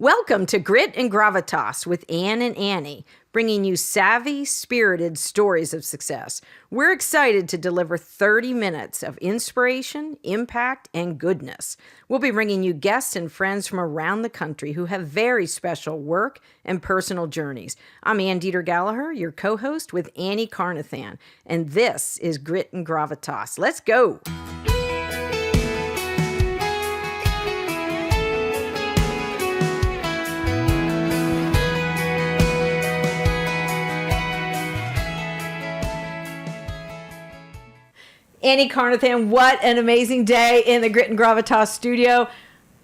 Welcome to Grit and Gravitas with Ann and Annie, bringing you savvy, spirited stories of success. We're excited to deliver 30 minutes of inspiration, impact, and goodness. We'll be bringing you guests and friends from around the country who have very special work and personal journeys. I'm Ann Dieter Gallagher, your co-host with Annie Carnathan, and this is Grit and Gravitas. Let's go! Annie Carnathan, what an amazing day in the Grit and Gravitas studio.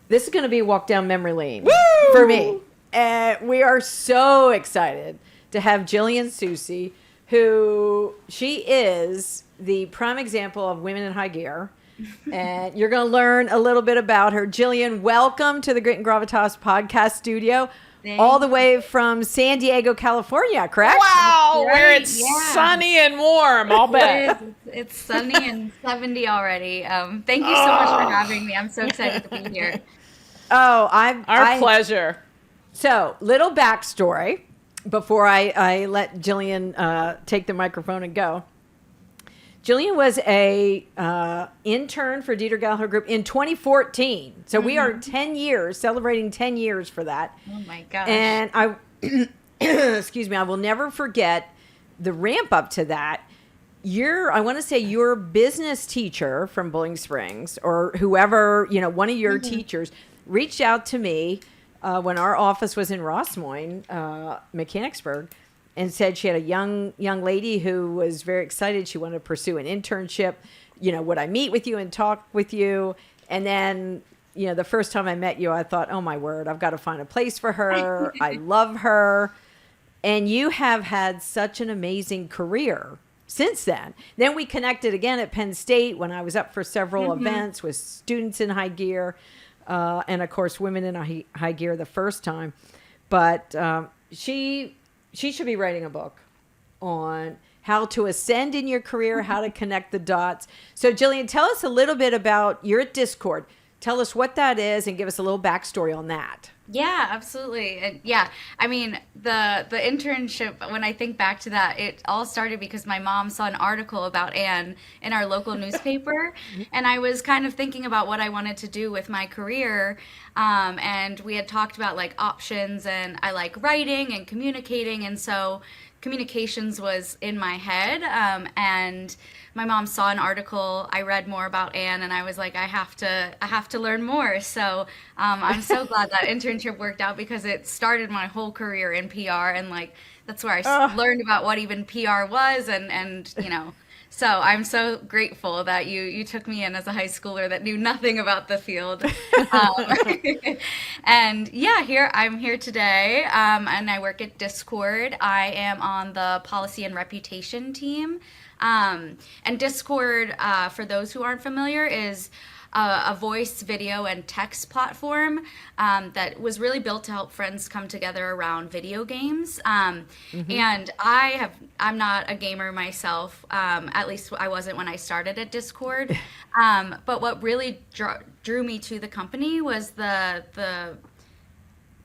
This is going to be a walk down memory lane for me. And we are so excited to have Jillian Susi, who she is the prime example of women in high gear. And you're going to learn a little bit about her. Jillian, welcome to the Grit and Gravitas podcast studio. All the way from San Diego, California, correct? Wow, where it's sunny and warm, I'll bet. It's sunny and 70 already. Thank you so much for having me. I'm so excited to be here. Our pleasure. So, little backstory before I let Jillian take the microphone and go. Jillian was a intern for Dieter Gallagher Group in 2014. So we are 10 years, celebrating 10 years for that. Oh my gosh. And I, excuse me, I will never forget the ramp up to that. I want to say your business teacher from Bowling Springs or whoever, one of your teachers reached out to me when our office was in Rossmoyne, Mechanicsburg, and said she had a young lady who was very excited. She wanted to pursue an internship. Would I meet with you and talk with you? And then, the first time I met you, I thought, oh my word, I've got to find a place for her. I love her. And you have had such an amazing career since then. Then we connected again at Penn State when I was up for several events with students in high gear. And of course, women in high gear the first time. But she should be writing a book on how to ascend in your career, how to connect the dots. So Jillian, tell us a little bit about, you're at Discord. Tell us what that is and give us a little backstory on that. Yeah, absolutely. And yeah, I mean, the internship, when I think back to that, it all started because my mom saw an article about Anne in our local newspaper. And I was kind of thinking about what I wanted to do with my career. And we had talked about like options, and I like writing and communicating. And so communications was in my head. And my mom saw an article, I read more about Anne, and I was like, I have to learn more. So I'm so glad that internship worked out because it started my whole career in PR, and like that's where I learned about what even PR was, and so I'm so grateful that you took me in as a high schooler that knew nothing about the field. And yeah, I'm here today, and I work at Discord. I am on the policy and reputation team. And Discord, for those who aren't familiar, is a voice, video, and text platform that was really built to help friends come together around video games. And I'm not a gamer myself. At least I wasn't when I started at Discord. But what really drew me to the company was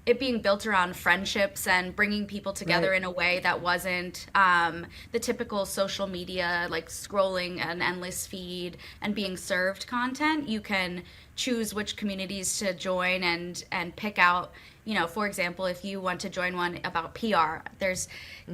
it being built around friendships and bringing people together in a way that wasn't the typical social media, like scrolling an endless feed and being served content. You can choose which communities to join and pick out, for example, if you want to join one about PR, there's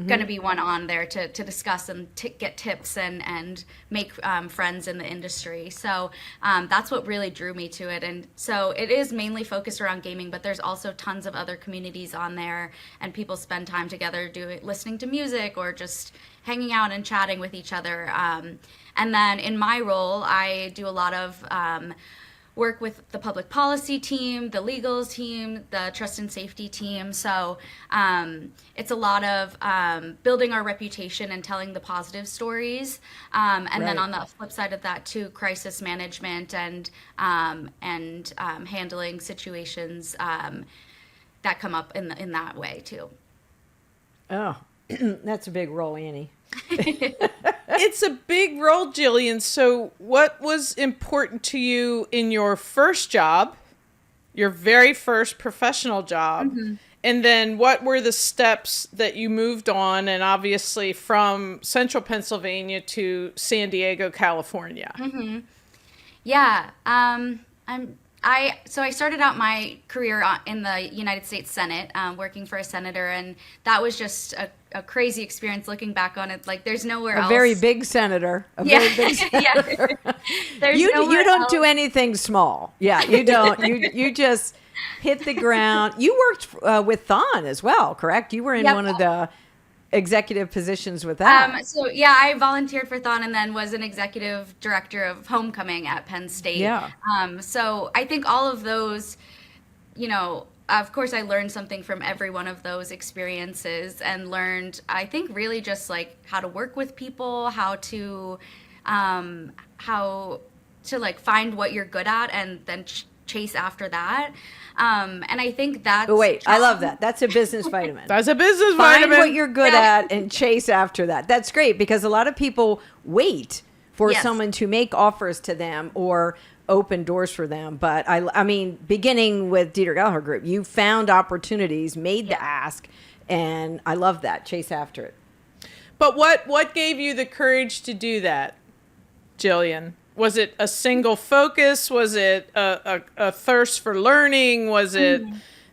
going to be one on there to discuss and get tips and make friends in the industry. So that's what really drew me to it. And so it is mainly focused around gaming, but there's also tons of other communities on there, and people spend time together listening to music or just hanging out and chatting with each other. And then in my role, I do a lot of work with the public policy team, the legals team, the trust and safety team. So it's a lot of building our reputation and telling the positive stories. And then on the flip side of that too, crisis management and handling situations that come up in that way too. Oh, that's a big role, Annie. It's a big role, Jillian. So what was important to you in your first job your very first professional job. And then what were the steps that you moved on, and obviously from central Pennsylvania to San Diego, California? Yeah. So I started out my career in the United States Senate, working for a senator, and that was just a crazy experience looking back on it. Like, there's nowhere else. A very big senator. Very big senator. There's you nowhere don't else. do anything small. Yeah, you don't. You just hit the ground. You worked with Thon as well, correct? You were in one of the executive positions with that. So yeah, I volunteered for Thon and then was an executive director of homecoming at Penn State. Yeah. So I think all of those, of course I learned something from every one of those experiences, and learned, I think, really just like how to work with people, how to like find what you're good at and then chase after that. And I think that's... But wait, I love that. That's a business vitamin. That's a business Find vitamin. what you're good at and chase after that. That's great, because a lot of people wait for someone to make offers to them or open doors for them. But I mean, beginning with Dieter Gallagher Group, you found opportunities, made the ask, and I love that. Chase after it. But what gave you the courage to do that, Jillian? Was it a single focus? Was it a thirst for learning? Was it,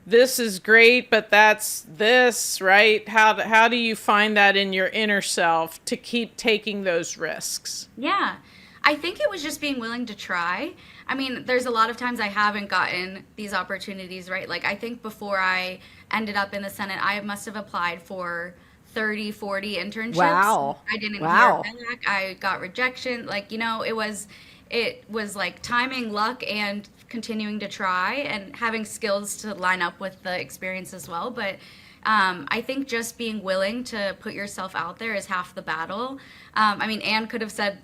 this is great, but that's this, right? How do you find that in your inner self to keep taking those risks? Yeah, I think it was just being willing to try. I mean, there's a lot of times I haven't gotten these opportunities, right? Like, I think before I ended up in the Senate, I must have applied for 30, 40 internships. Wow. I didn't hear back. I got rejection. Like, it was like timing, luck, and continuing to try and having skills to line up with the experience as well. But I think just being willing to put yourself out there is half the battle. I mean, Anne could have said,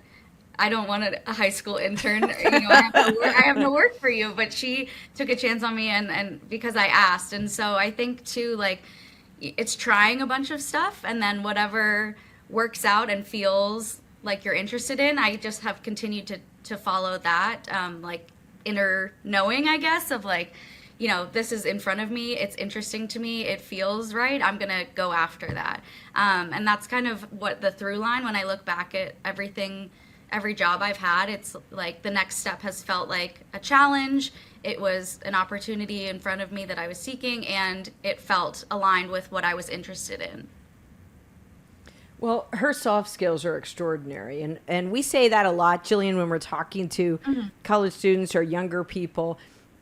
I don't want a high school intern. I have no work for you. But she took a chance on me, and because I asked. And so I think too, like, it's trying a bunch of stuff, and then whatever works out and feels like you're interested in, I just have continued to follow that, like, inner knowing, I guess, of like, this is in front of me, it's interesting to me, it feels right, I'm gonna go after that. And that's kind of what the through line, when I look back at every job I've had, it's like the next step has felt like a challenge. It was an opportunity in front of me that I was seeking, and it felt aligned with what I was interested in. Well, her soft skills are extraordinary. And we say that a lot, Jillian, when we're talking to college students or younger people.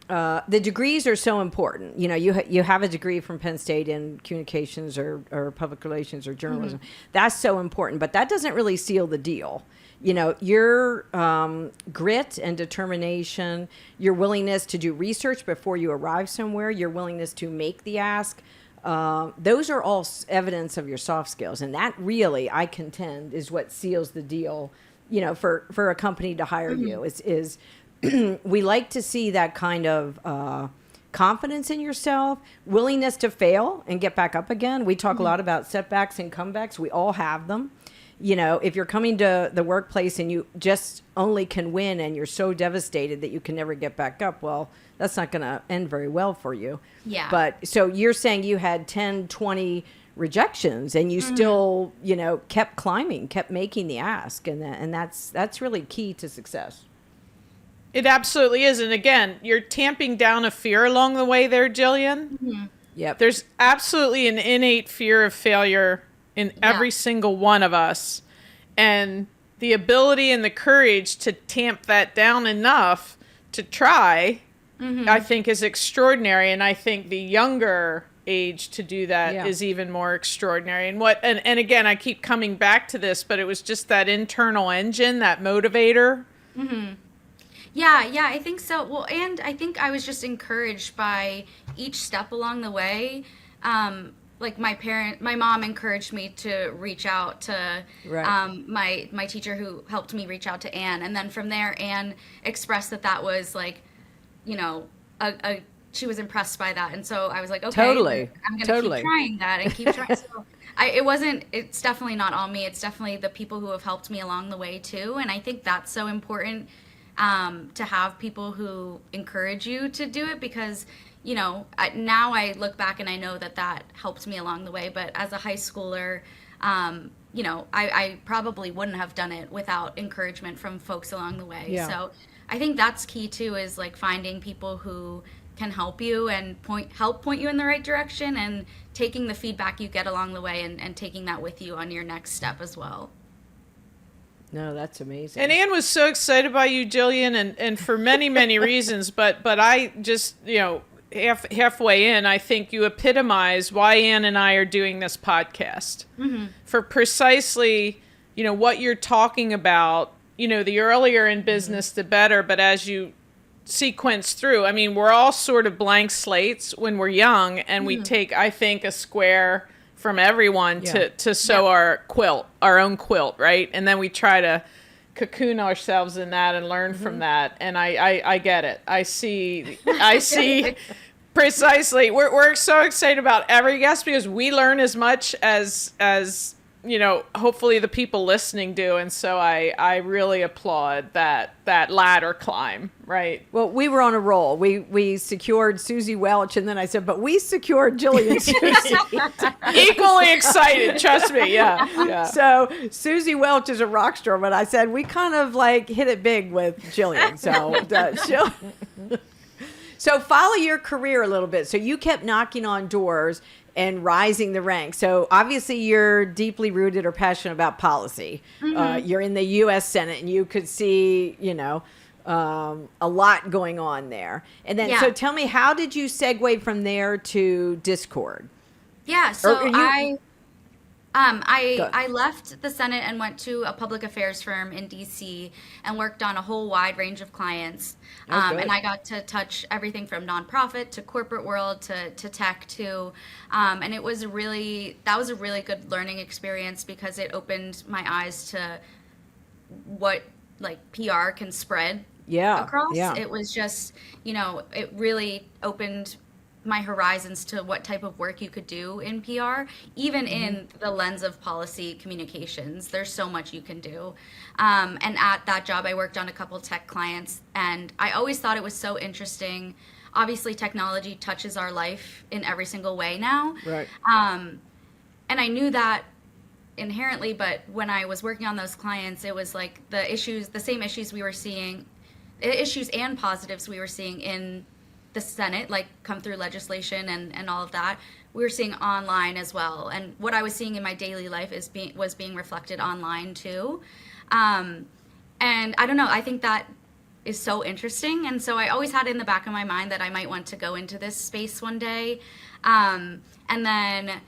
The degrees are so important. You have a degree from Penn State in communications or public relations or journalism. That's so important, but that doesn't really seal the deal. Your grit and determination, your willingness to do research before you arrive somewhere, your willingness to make the ask, those are all evidence of your soft skills. And that really, I contend, is what seals the deal, for a company to hire you. Is we like to see that kind of confidence in yourself, willingness to fail and get back up again. We talk a lot about setbacks and comebacks. We all have them. If you're coming to the workplace and you just only can win and you're so devastated that you can never get back up, well, that's not going to end very well for you. Yeah. But so you're saying you had 10, 20 rejections and you still, kept climbing, kept making the ask. And that's really key to success. It absolutely is. And again, you're tamping down a fear along the way there, Jillian. Yep. There's absolutely an innate fear of failure in every single one of us. And the ability and the courage to tamp that down enough to try, I think, is extraordinary. And I think the younger age to do that is even more extraordinary. And again, I keep coming back to this, but it was just that internal engine, that motivator. Yeah, I think so. Well, and I think I was just encouraged by each step along the way. Like my mom encouraged me to reach out to my teacher, who helped me reach out to Anne. And then from there, Anne expressed that was like, she was impressed by that. And so I was like, okay, Totally. I'm going to keep trying that and keep trying. So it's definitely not all me. It's definitely the people who have helped me along the way too. And I think that's so important. to have people who encourage you to do it, because now I look back and I know that helped me along the way. But as a high schooler, I probably wouldn't have done it without encouragement from folks along the way. Yeah. So I think that's key too, is like finding people who can help you and help point you in the right direction, and taking the feedback you get along the way and taking that with you on your next step as well. No, that's amazing. And Anne was so excited by you, Jillian, and for many, many reasons. But I just, halfway in, I think you epitomize why Anne and I are doing this podcast. Mm-hmm. For precisely, what you're talking about. The earlier in business, the better. But as you sequence through, I mean, we're all sort of blank slates when we're young, and we take, I think, a square from everyone to sew our own quilt, right? And then we try to cocoon ourselves in that and learn from that. And I get it. I see precisely. We're so excited about every guest, because we learn as much as hopefully the people listening do. And so I really applaud that ladder climb, right? Well, we were on a roll. We secured Susie Welch, and then I said, but we secured Jillian Susi. Equally excited, trust me. Yeah. So Susie Welch is a rock star, but I said we kind of like hit it big with Jillian. So so follow your career a little bit. So you kept knocking on doors and rising the ranks. So obviously you're deeply rooted or passionate about policy. Mm-hmm. You're in the U.S. Senate, and you could see, a lot going on there. And then, so tell me, how did you segue from there to Discord? Yeah, so I left the Senate and went to a public affairs firm in DC and worked on a whole wide range of clients. And I got to touch everything from nonprofit to corporate world to tech too. And that was a really good learning experience, because it opened my eyes to what PR can spread across. Yeah. It was just, it really opened my horizons to what type of work you could do in PR, even in the lens of policy communications. There's so much you can do. And at that job, I worked on a couple tech clients, and I always thought it was so interesting. Obviously, technology touches our life in every single way now. Right. And I knew that inherently, but when I was working on those clients, it was like the same issues we were seeing, issues and positives we were seeing in the Senate, come through legislation and all of that, we were seeing online as well. And what I was seeing in my daily life was being reflected online too. And I don't know, I think that is so interesting. And so I always had it in the back of my mind that I might want to go into this space one day. And then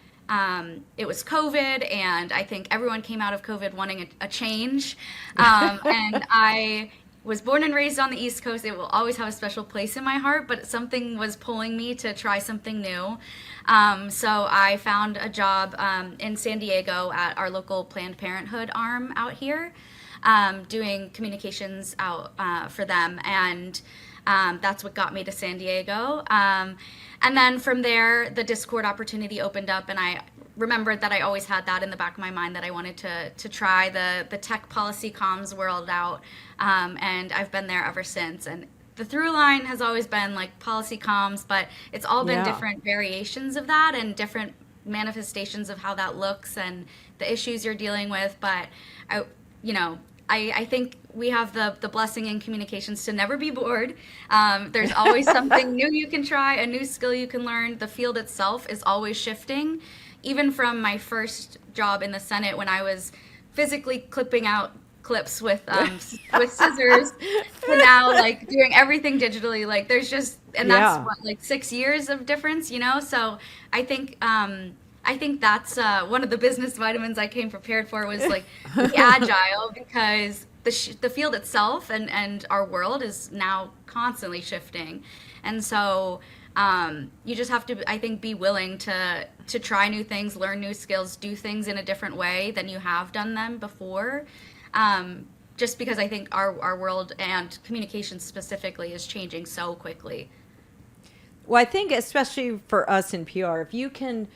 it was COVID, and I think everyone came out of COVID wanting a change. And I was born and raised on the East Coast. It will always have a special place in my heart, but something was pulling me to try something new. So I found a job in San Diego at our local Planned Parenthood arm out here, doing communications out for them. And that's what got me to San Diego. And then from there, the Discord opportunity opened up, and I remembered that I always had that in the back of my mind, that I wanted to try the tech policy comms world out. And I've been there ever since. And the through line has always been policy comms, but it's all been different variations of that and different manifestations of how that looks and the issues you're dealing with. But I think we have the blessing in communications to never be bored. There's always something new you can try, a new skill you can learn. The field itself is always shifting. Even from my first job in the Senate, when I was physically clipping out clips with scissors, to now doing everything digitally. There's just, and that's what 6 years of difference, So I think that's one of the business vitamins I came prepared for, was be agile, because the field itself and our world is now constantly shifting, and so you just have to, I think, be willing to try new things, learn new skills, do things in a different way than you have done them before. Just because I think our world and communication specifically is changing so quickly. Well, I think especially for us in PR, if you can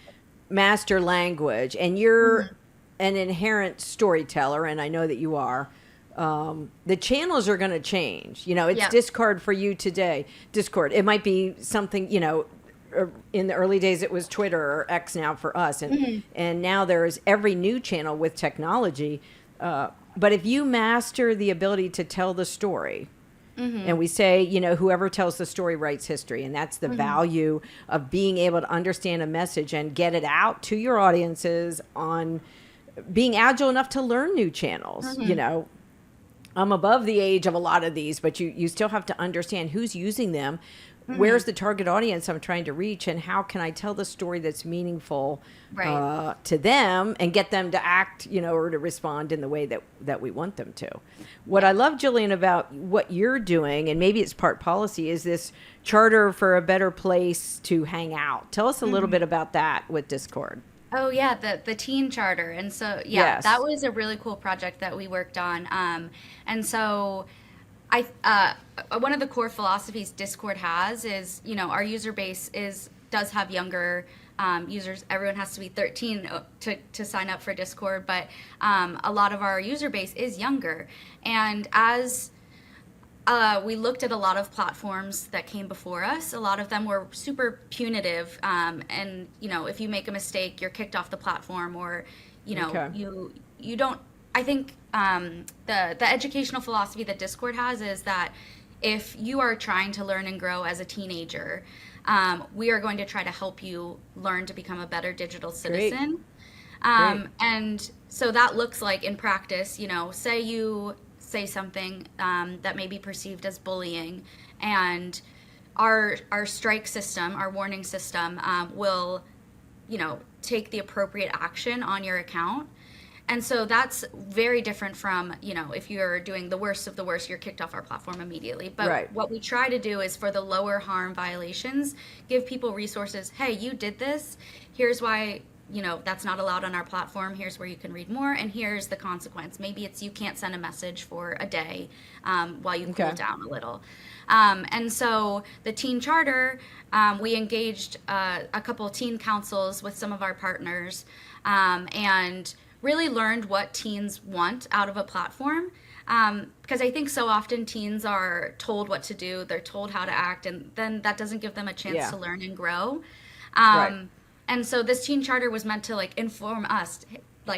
master language and you're an inherent storyteller, and I know that you are, the channels are going to change. It's Yeah. Discord for you today. Discord. It might be something, in the early days it was Twitter or X now for us. And now there's every new channel with technology. But if you master the ability to tell the story, and we say, whoever tells the story writes history. And that's the value of being able to understand a message and get it out to your audiences on being agile enough to learn new channels. I'm above the age of a lot of these, but you still have to understand who's using them. Where's the target audience I'm trying to reach, and how can I tell the story that's meaningful to them and get them to act, or to respond in the way that we want them to. What I love, Jillian, about what you're doing, and maybe it's part policy, is this charter for a better place to hang out. Tell us a little bit about that with Discord. Oh yeah, the teen charter. And so Yes. that was a really cool project that we worked on. And so one of the core philosophies Discord has is, our user base does have younger users. Everyone has to be 13 to sign up for Discord, but a lot of our user base is younger. And as we looked at a lot of platforms that came before us, a lot of them were super punitive. And, if you make a mistake, you're kicked off the platform, or, Okay. you don't. I think the educational philosophy that Discord has is that if you are trying to learn and grow as a teenager, we are going to try to help you learn to become a better digital citizen. Great. And so that looks like, in practice, say you say something that may be perceived as bullying, and our strike system, our warning system, will, take the appropriate action on your account. And so that's very different from, if you're doing the worst of the worst, you're kicked off our platform immediately. But what we try to do is, for the lower harm violations, give people resources. Hey, you did this. Here's why, that's not allowed on our platform. Here's where you can read more. And here's the consequence. Maybe it's you can't send a message for a day while you cool down a little. And so the teen charter, we engaged a couple of teen councils with some of our partners, and really learned what teens want out of a platform. Because I think so often teens are told what to do, they're told how to act, and then that doesn't give them a chance to learn and grow. And so this teen charter was meant to inform us,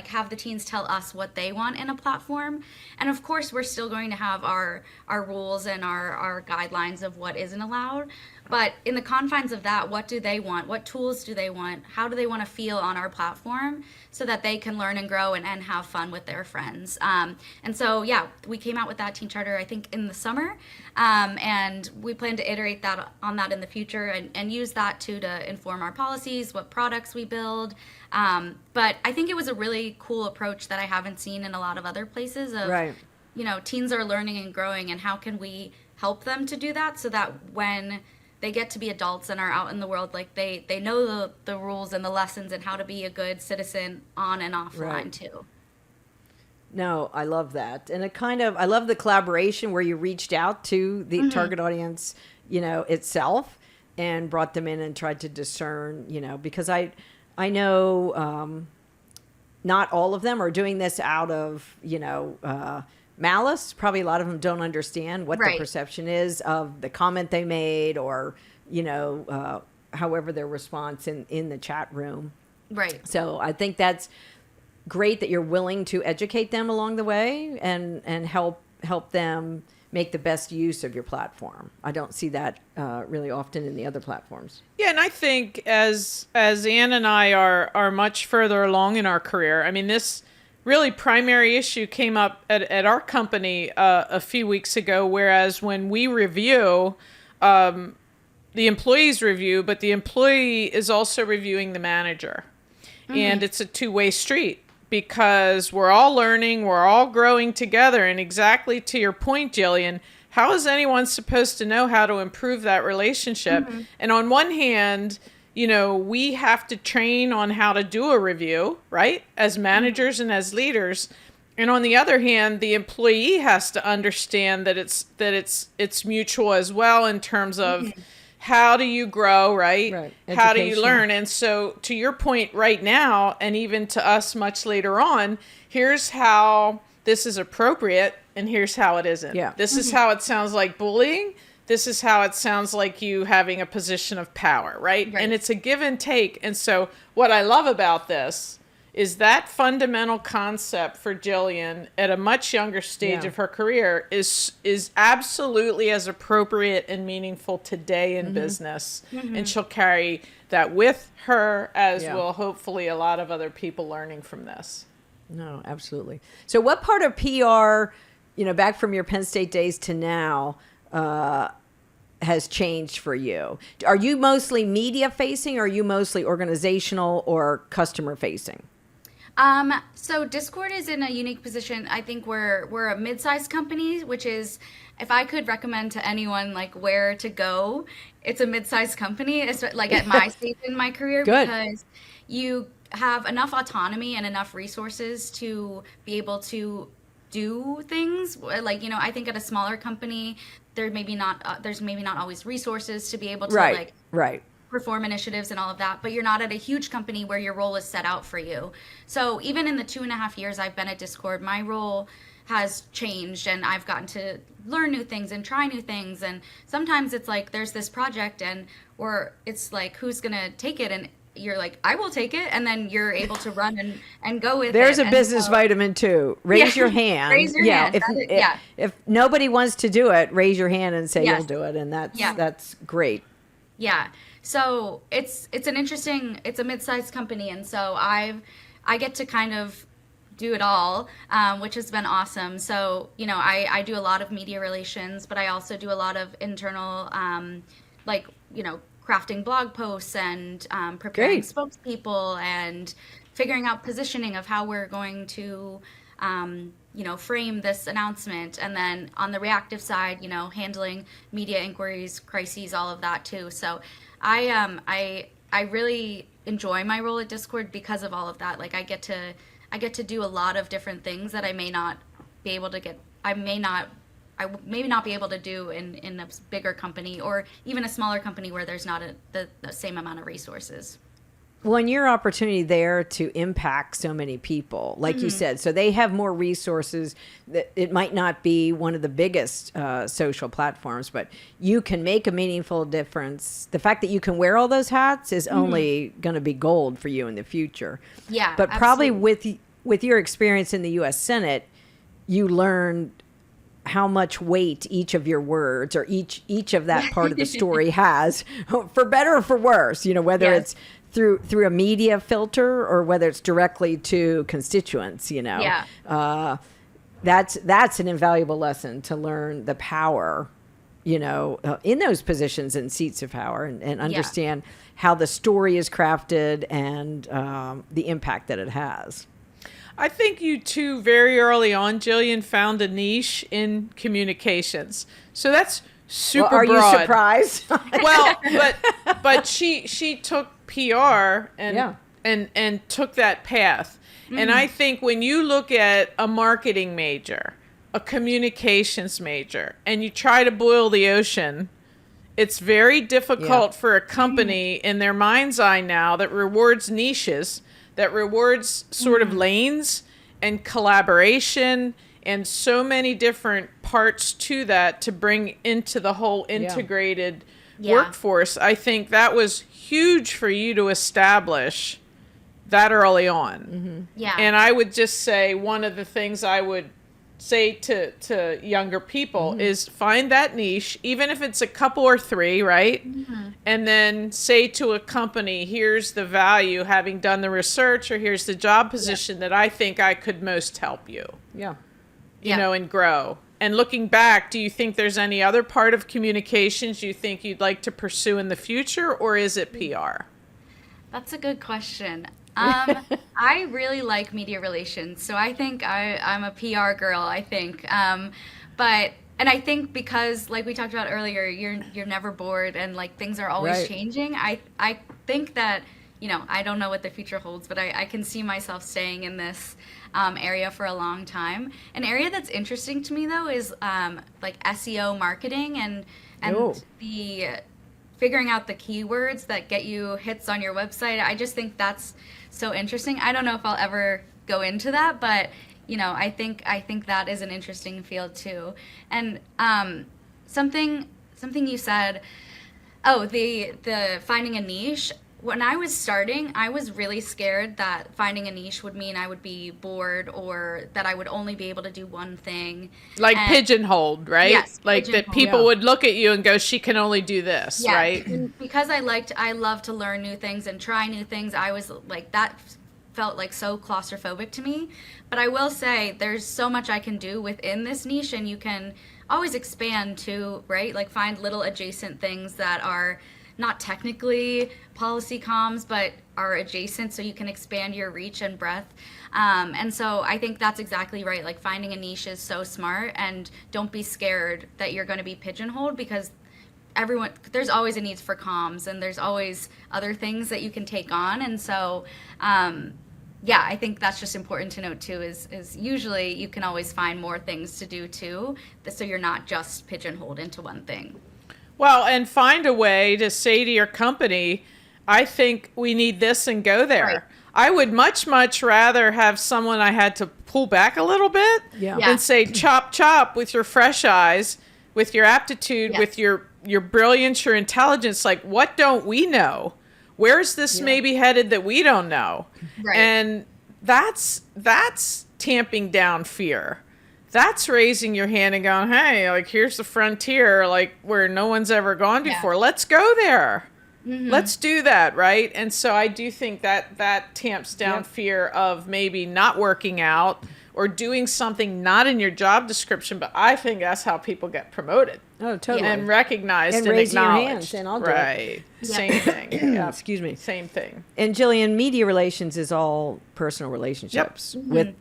have the teens tell us what they want in a platform. And of course, we're still going to have our rules and our guidelines of what isn't allowed. But in the confines of that, what do they want? What tools do they want? How do they want to feel on our platform so that they can learn and grow and have fun with their friends? And so, we came out with that teen charter, I think, in the summer. And we plan to iterate on that in the future and use that to inform our policies, what products we build. But I think it was a really cool approach that I haven't seen in a lot of other places of, teens are learning and growing, and how can we help them to do that so that when they get to be adults and are out in the world, they know the rules and the lessons and how to be a good citizen on and offline too. No, I love that. And I love the collaboration where you reached out to the target audience, itself, and brought them in and tried to discern, because I know not all of them are doing this out of, malice. Probably a lot of them don't understand what the perception is of the comment they made, or, however their response in the chat room. Right. So I think that's great that you're willing to educate them along the way and help them make the best use of your platform. I don't see that really often in the other platforms. Yeah, and I think as Ann and I are much further along in our career, I mean, this really primary issue came up at our company a few weeks ago, whereas when we review, the employees review, but the employee is also reviewing the manager. And it's a two-way street, because we're all learning, we're all growing together. And exactly to your point, Jillian, how is anyone supposed to know how to improve that relationship? And on one hand, we have to train on how to do a review, right? As managers and as leaders. And on the other hand, the employee has to understand that it's mutual as well, in terms of how do you grow, right? How do you learn? And so to your point right now, and even to us much later on, here's how this is appropriate and here's how it isn't. Yeah. This is how it sounds like bullying. This is how it sounds like you having a position of power, right? And it's a give and take. And so what I love about this is that fundamental concept for Jillian at a much younger stage of her career is absolutely as appropriate and meaningful today in business. And she'll carry that with her, as will hopefully a lot of other people learning from this. No, absolutely. So what part of PR, back from your Penn State days to now, has changed for you? Are you mostly media facing, or are you mostly organizational or customer facing? So Discord is in a unique position. I think we're a mid-sized company, which is, if I could recommend to anyone like where to go, it's a mid-sized company. It's like at my stage in my career, because you have enough autonomy and enough resources to be able to do things. Like, I think at a smaller company, there's maybe not always resources to be able to perform initiatives and all of that, but you're not at a huge company where your role is set out for you. So even in the 2.5 years I've been at Discord, my role has changed, and I've gotten to learn new things and try new things. And sometimes it's like there's this project, or it's like, who's gonna take it? And you're like, I will take it, and then you're able to run and go with it. There's a business vitamin too. Raise your hand. Raise your hand. If nobody wants to do it, raise your hand and say you'll do it, and that's great. Yeah. So it's a mid-sized company, and so I get to kind of do it all, which has been awesome. So, I do a lot of media relations, but I also do a lot of internal, crafting blog posts and preparing spokespeople and figuring out positioning of how we're going to, frame this announcement. And then on the reactive side, handling media inquiries, crises, all of that too. So I really enjoy my role at Discord because of all of that. Like I get to do a lot of different things that I may not be able to do in a bigger company, or even a smaller company where there's not the same amount of resources. Well, and your opportunity there to impact so many people, like you said, so they have more resources. That it might not be one of the biggest social platforms, but you can make a meaningful difference. The fact that you can wear all those hats is only going to be gold for you in the future. Yeah, but probably with your experience in the U.S. Senate, you learned how much weight each of your words or each of that part of the story has, for better or for worse. Whether it's through a media filter or whether it's directly to constituents. That's an invaluable lesson to learn the power, in those positions and seats of power, and understand how the story is crafted and the impact that it has. I think you two very early on, Jillian, found a niche in communications. So that's super broad. Are you surprised? Well, but she took PR and took that path. And I think when you look at a marketing major, a communications major, and you try to boil the ocean, it's very difficult for a company in their mind's eye now that rewards niches, that rewards sort of lanes and collaboration and so many different parts to that to bring into the whole integrated workforce. I think that was huge for you to establish that early on. Yeah. And I would just say one of the things I would say to younger people is find that niche, even if it's a couple or three, right? And then say to a company, here's the value, having done the research, or here's the job position that I think I could most help you. And grow. And looking back, do you think there's any other part of communications you think you'd like to pursue in the future, or is it PR? That's a good question. I really like media relations, so I think I'm a PR girl, I think. And I think because, like we talked about earlier, you're never bored, and like things are always changing. I think that, I don't know what the future holds, but I can see myself staying in this area for a long time. An area that's interesting to me though is like SEO marketing and the figuring out the keywords that get you hits on your website. I just think that's so interesting. I don't know if I'll ever go into that, but I think that is an interesting field too. And something you said, oh, the finding a niche. When I was starting, I was really scared that finding a niche would mean I would be bored or that I would only be able to do one thing. Like And pigeonholed, right? yes, Like that pigeonholed. people would look at you and go, she can only do this, Yeah, right? and because I love to learn new things and try new things. I was like, that felt like so claustrophobic to me. But I will say there's so much I can do within this niche, and you can always expand too, right? Like find little adjacent things that are not technically policy comms, but are adjacent, so you can expand your reach and breadth. And so I think that's exactly right. Like finding a niche is so smart, and don't be scared that you're going to be pigeonholed, because there's always a need for comms, and there's always other things that you can take on. And so, yeah, I think that's just important to note too, is usually you can always find more things to do too, so you're not just pigeonholed into one thing. Well, and find a way to say to your company, I think we need this, and go there. Right. I would much rather have someone I had to pull back a little bit Yeah. Yeah. and say, chop with your fresh eyes, with your aptitude, Yes. with your brilliance, your intelligence. Like, what don't we know? Where's this maybe headed that we don't know? Right. And that's tamping down fear. That's raising your hand and going, hey, like, here's the frontier, like, where no one's ever gone before. Yeah. Let's go there. Mm-hmm. Let's do that, right? And so I do think that tamps down fear of maybe not working out or doing something not in your job description, but I think that's how people get promoted. Oh, totally. And recognized and raise your acknowledged. hands, and I'll do it. right. Yeah. Same thing. Yeah. Excuse me. Same thing. And Jillian, media relations is all personal relationships with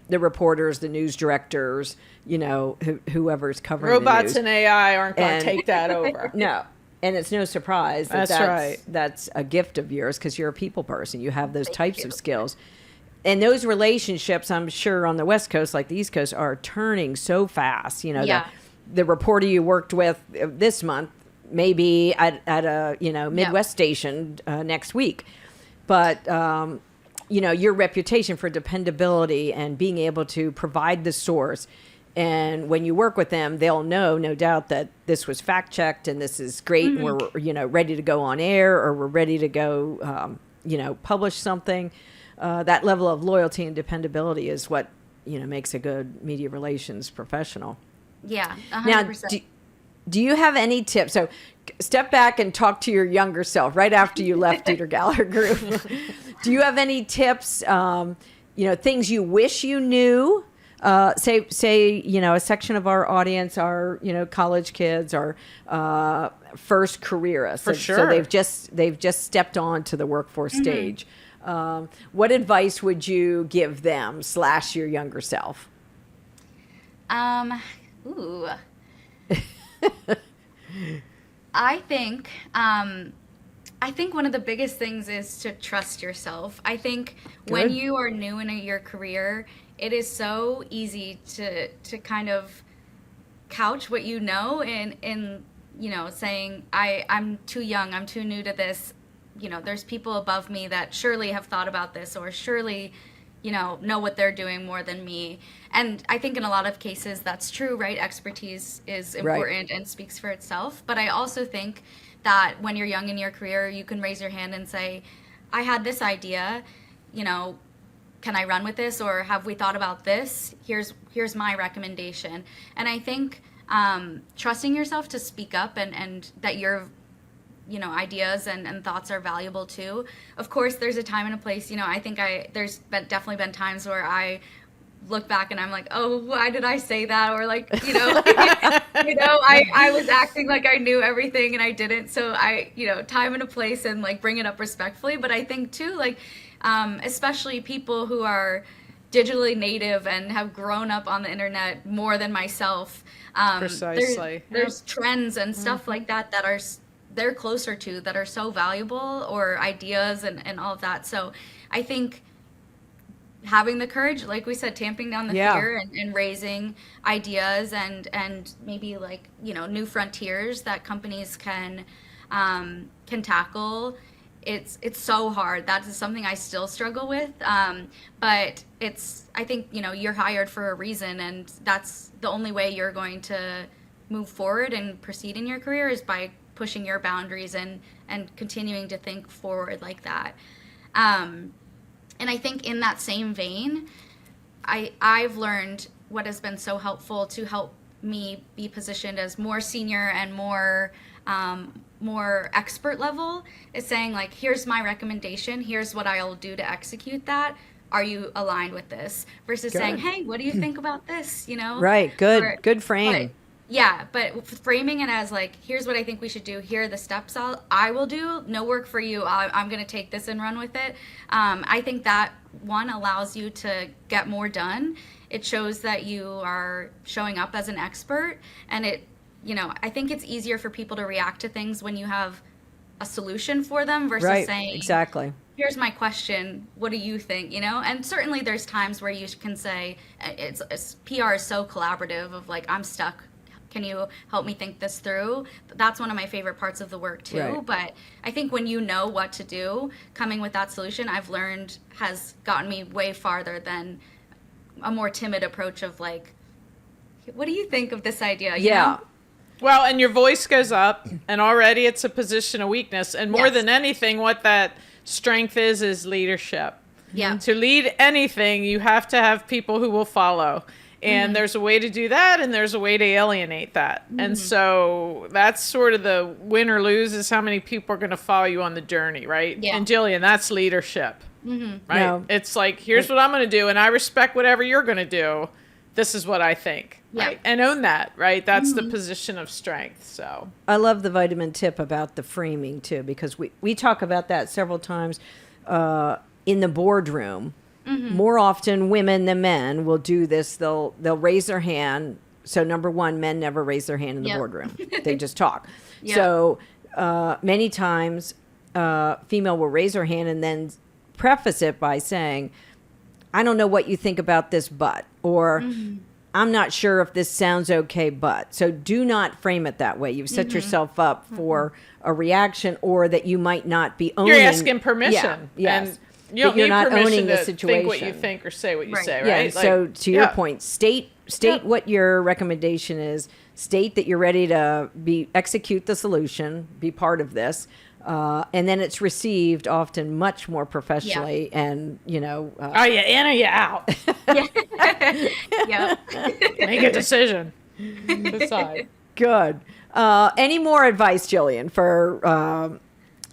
the reporters, the news directors, whoever's covering the Robots news. and AI aren't going And- to take that over. No. And it's no surprise that That's right. that's a gift of yours, because you're a people person. You have those types you. of skills. And those relationships, I'm sure on the West Coast, like the East Coast, are turning so fast. Yeah. The reporter you worked with this month may be at a Midwest station next week. But your reputation for dependability and being able to provide the source. And when you work with them, they'll know, no doubt, that this was fact checked and this is great, and we're ready to go on air, or we're ready to go publish something. That level of loyalty and dependability is what makes a good media relations professional. Yeah, 100%. Now, do you have any tips? So step back and talk to your younger self right after you left Dieter Gallagher Group. Do you have any tips, things you wish you knew? Say, a section of our audience are, college kids or first careerists. For So sure. they've just stepped on to the workforce stage. What advice would you give them / your younger self? Ooh. I think one of the biggest things is to trust yourself. I think when Good. you are new in your career, it is so easy to kind of couch what you know in saying I'm too young, I'm too new to this. There's people above me that surely have thought about this, or surely know what they're doing more than me. And I think in a lot of cases that's true, right? Expertise is important and speaks for itself. But I also think that when you're young in your career, you can raise your hand and say, I had this idea, can I run with this? Or have we thought about this? Here's my recommendation. And I think trusting yourself to speak up and that your ideas and thoughts are valuable too. Of course, there's a time and a place. I think definitely been times where I look back and I'm like, oh, why did I say that? Or like, I was acting like I knew everything and I didn't. So time and a place, and like bring it up respectfully. But I think too, like, especially people who are digitally native and have grown up on the internet more than myself. Precisely. There's trends and stuff like that they're closer to, that are so valuable, or ideas and all of that. So I think having the courage, like we said, tamping down the fear and raising ideas and maybe new frontiers that companies can tackle it's so hard. That is something I still struggle with. But I think, you're hired for a reason, and that's the only way you're going to move forward and proceed in your career is by pushing your boundaries and continuing to think forward like that. And I think in that same vein, I've learned what has been so helpful to help me be positioned as more senior and more expert level is saying, like, here's my recommendation, here's what I'll do to execute that. Are you aligned with this? Versus saying, hey, what do you think about this? Right. Good frame. But framing it as like, here's what I think we should do. Here are the steps I will do. No work for you. I'm going to take this and run with it. I think that one allows you to get more done. It shows that you are showing up as an expert, and I think it's easier for people to react to things when you have a solution for them versus saying, exactly. Here's my question. What do you think? And certainly there's times where you can say, it's PR is so collaborative of like, I'm stuck. Can you help me think this through? That's one of my favorite parts of the work too. Right. But I think when you know what to do, coming with that solution, I've learned has gotten me way farther than a more timid approach of like, what do you think of this idea? You know? Well, and your voice goes up, and already it's a position of weakness. And more than anything, what that strength is leadership. Yeah. To lead anything, you have to have people who will follow. And there's a way to do that, and there's a way to alienate that. And so that's sort of the win or lose is how many people are going to follow you on the journey, right? Yeah. And Jillian, that's leadership, right? No. It's like, here's what I'm going to do, and I respect whatever you're going to do. This is what I think, right? And own that, right? That's the position of strength. So I love the vitamin tip about the framing too, because we talk about that several times in the boardroom. More often women than men will do this. They'll raise their hand. So number one, men never raise their hand in the boardroom. They just talk. So many times female will raise her hand and then preface it by saying, I don't know what you think about this, but, or I'm not sure if this sounds okay, but. So do not frame it that way. You've set yourself up for a reaction, or that you might not be owning. you're asking permission. Yes. And you don't you're need not permission owning the to situation. think what you think or say what you say, Yeah. right? So to your point, state what your recommendation is. State that you're ready to execute the solution, be part of this, and then it's received often much more professionally. And are you in or you out? Make a decision. Decide. Good. Any more advice, Jillian, for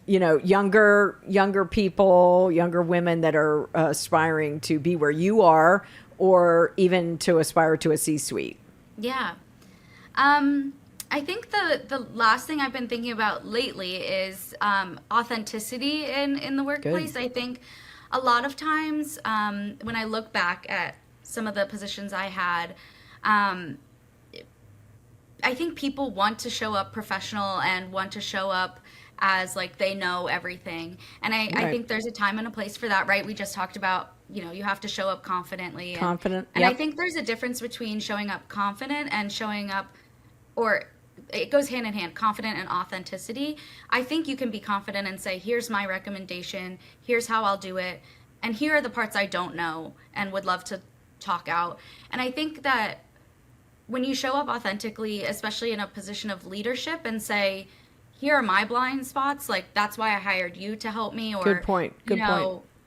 younger people, younger women that are aspiring to be where you are, or even to aspire to a C-suite? Yeah. I think the last thing I've been thinking about lately is authenticity in the workplace. Good. I think a lot of times when I look back at some of the positions I had, I think people want to show up professional and want to show up as like they know everything. And I think there's a time and a place for that, right? We just talked about, you have to show up confidently. And I think there's a difference between showing up confident and showing up, or it goes hand in hand, confident and authenticity. I think you can be confident and say, here's my recommendation, here's how I'll do it, and here are the parts I don't know and would love to talk out. And I think that when you show up authentically, especially in a position of leadership, and say, here are my blind spots, like that's why I hired you to help me, or good point.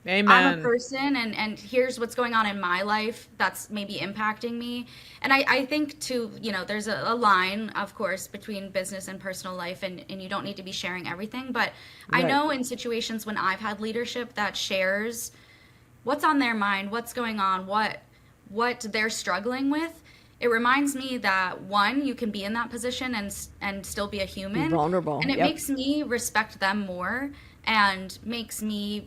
Amen. I'm a person, and here's what's going on in my life that's maybe impacting me. And I think too, there's a line, of course, between business and personal life, and you don't need to be sharing everything. But I know in situations when I've had leadership that shares what's on their mind, what's going on, what they're struggling with, it reminds me that, one, you can be in that position and still be a human. Be vulnerable. And it makes me respect them more and makes me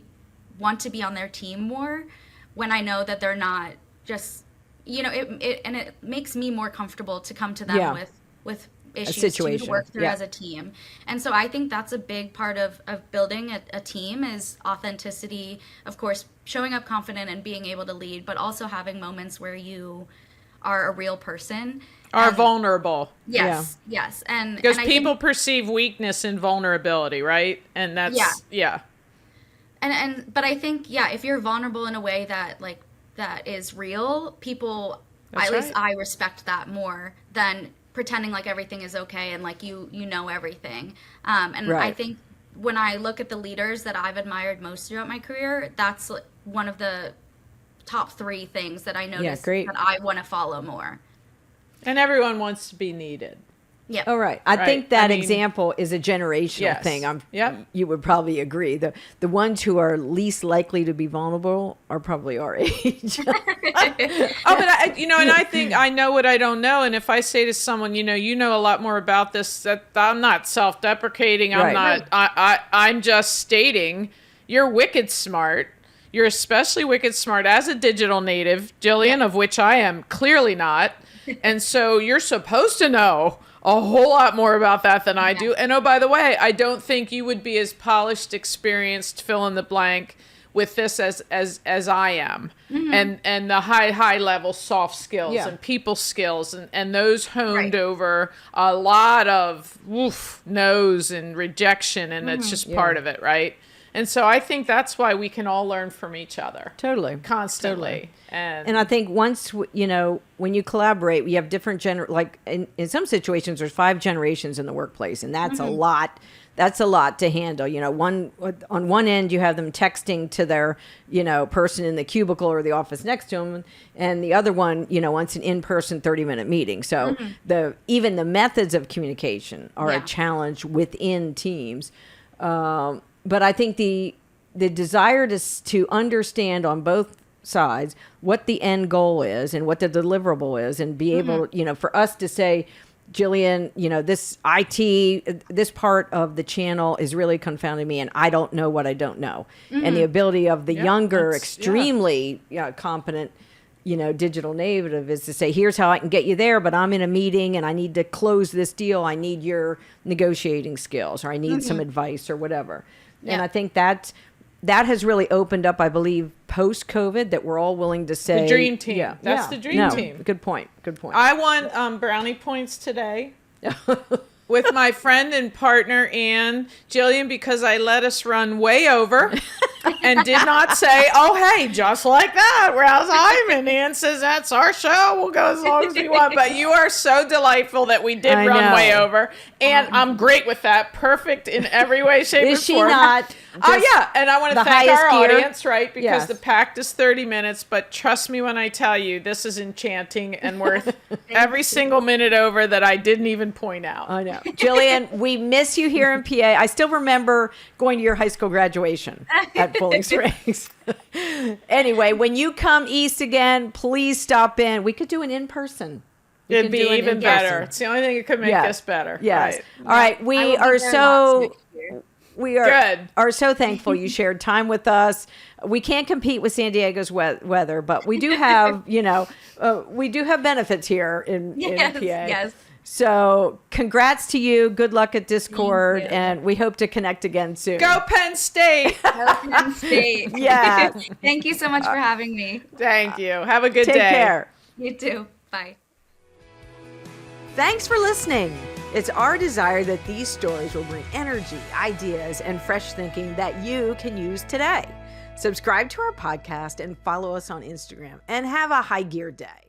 want to be on their team more when I know that they're not just, it makes me more comfortable to come to them with issues to work through as a team. And so I think that's a big part of building a team is authenticity, of course, showing up confident and being able to lead, but also having moments where you are a real person. Are vulnerable. Yes. And because people perceive weakness in vulnerability, right? And that's, But I think, yeah, if you're vulnerable in a way that that is real, people, That's at least right. I respect that more than pretending like everything is okay and like you know everything. And I Right. think when I look at the leaders that I've admired most throughout my career, that's one of the top 3 things that I Yeah, notice great. that I want to follow more. And everyone wants to be needed. Yeah. All right. I Right. think that I mean, example is a generational yes. thing. Yep. You would probably agree. The ones who are least likely to be vulnerable are probably our age. Oh, but and I think I know what I don't know. And if I say to someone, you know a lot more about this, that I'm not self-deprecating. I'm Right. not, I'm just stating you're wicked smart. You're especially wicked smart as a digital native, Jillian, of which I am clearly not. And so you're supposed to know a whole lot more about that than I do. And oh, by the way, I don't think you would be as polished, experienced, fill in the blank with this as I am. And the high level soft skills Yeah. and people skills and those honed Right. over a lot of no's and rejection, and that's just part of it, right? And so I think that's why we can all learn from each other Totally. constantly. And I think once, when you collaborate, we have different like in some situations, there's 5 generations in the workplace, and that's a lot. That's a lot to handle. On one end, you have them texting to their, person in the cubicle or the office next to them. And the other one, wants an in-person 30-minute meeting. So even the methods of communication are a challenge within teams. But I think the desire to understand on both sides what the end goal is and what the deliverable is, and be able, for us to say, Jillian, this this part of the channel is really confounding me, and I don't know what I don't know. And the ability of the younger, extremely competent, digital native is to say, here's how I can get you there, but I'm in a meeting and I need to close this deal. I need your negotiating skills, or I need some advice or whatever. And I think that has really opened up, I believe, post-COVID, that we're all willing to say the dream team. That's the dream team. Good point. I won brownie points today with my friend and partner, Ann, Jillian, because I let us run way over and did not say, oh, hey, just like that, whereas I'm, and Ann says, that's our show. We'll go as long as we want. But you are so delightful that we did run way over. And I'm great with that. Perfect in every way, shape, or form. Is she not? Oh, yeah. And I want to thank our gear? audience, right? Because the pact is 30 minutes. But trust me when I tell you, this is enchanting and worth every single minute over that I didn't even point out. I know. Jillian, we miss you here in PA. I still remember going to your high school graduation at Bowling Springs. Anyway, when you come east again, please stop in. We could do an in-person. It'd be even better. It's the only thing that could make this better. Yes. Right. All right. We are so... We are so thankful you shared time with us. We can't compete with San Diego's weather, but we do have, we do have benefits here in PA. Yes. So congrats to you. Good luck at Discord, and we hope to connect again soon. Go Penn State. Go Penn State. Yeah. Thank you so much for having me. Thank you. Have a good day. Take care. You too. Bye. Thanks for listening. It's our desire that these stories will bring energy, ideas, and fresh thinking that you can use today. Subscribe to our podcast and follow us on Instagram, and have a high gear day.